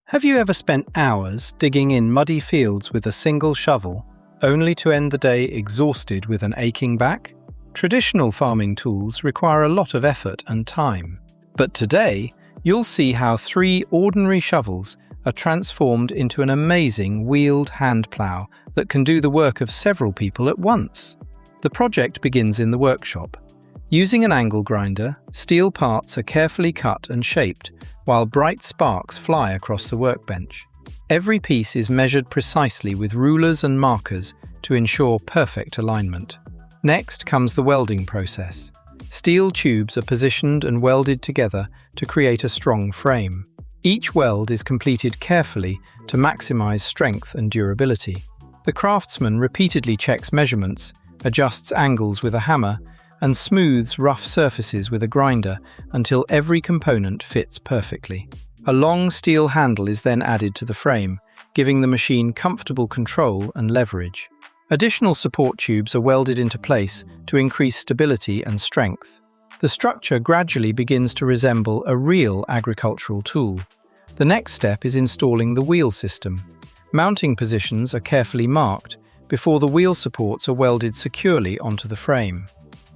Have you ever spent hours digging in muddy fields with a single shovel, only to end the day exhausted with an aching back? Traditional farming tools require a lot of effort and time. But today, you'll see how 3 ordinary shovels are transformed into an amazing wheeled hand plow that can do the work of several people at once. The project begins in the workshop. Using an angle grinder, steel parts are carefully cut and shaped, while bright sparks fly across the workbench. Every piece is measured precisely with rulers and markers to ensure perfect alignment. Next comes the welding process. Steel tubes are positioned and welded together to create a strong frame. Each weld is completed carefully to maximize strength and durability. The craftsman repeatedly checks measurements, adjusts angles with a hammer, and smooths rough surfaces with a grinder until every component fits perfectly. A long steel handle is then added to the frame, giving the machine comfortable control and leverage. Additional support tubes are welded into place to increase stability and strength. The structure gradually begins to resemble a real agricultural tool. The next step is installing the wheel system. Mounting positions are carefully marked before the wheel supports are welded securely onto the frame.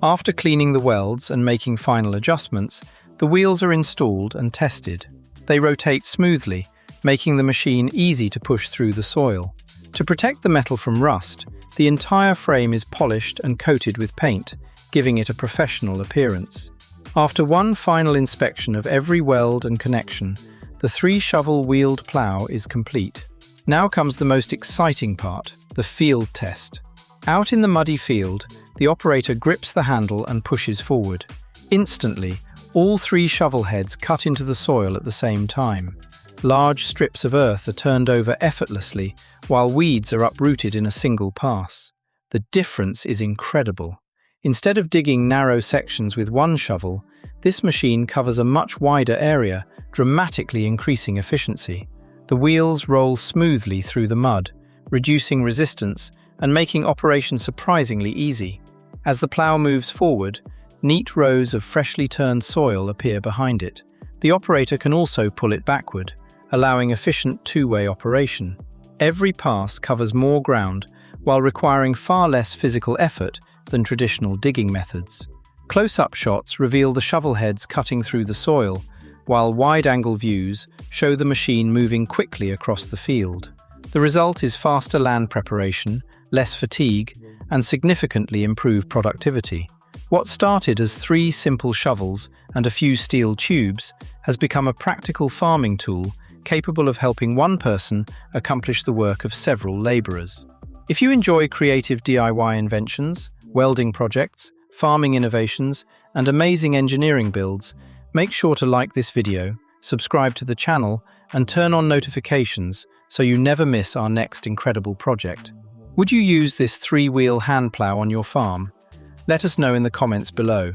After cleaning the welds and making final adjustments, the wheels are installed and tested. They rotate smoothly, making the machine easy to push through the soil. To protect the metal from rust, the entire frame is polished and coated with paint, giving it a professional appearance. After one final inspection of every weld and connection, the 3-shovel wheeled plow is complete. Now comes the most exciting part, the field test. Out in the muddy field, the operator grips the handle and pushes forward. Instantly, all 3 shovel heads cut into the soil at the same time. Large strips of earth are turned over effortlessly, while weeds are uprooted in a single pass. The difference is incredible. Instead of digging narrow sections with one shovel, this machine covers a much wider area, dramatically increasing efficiency. The wheels roll smoothly through the mud, reducing resistance and making operation surprisingly easy. As the plow moves forward, neat rows of freshly turned soil appear behind it. The operator can also pull it backward, allowing efficient two-way operation. Every pass covers more ground while requiring far less physical effort than traditional digging methods. Close-up shots reveal the shovel heads cutting through the soil, while wide-angle views show the machine moving quickly across the field. The result is faster land preparation, less fatigue, and significantly improved productivity. What started as 3 simple shovels and a few steel tubes has become a practical farming tool capable of helping one person accomplish the work of several laborers. If you enjoy creative DIY inventions, welding projects, farming innovations, and amazing engineering builds, make sure to like this video, subscribe to the channel, and turn on notifications so you never miss our next incredible project. Would you use this 3-wheel hand plow on your farm? Let us know in the comments below.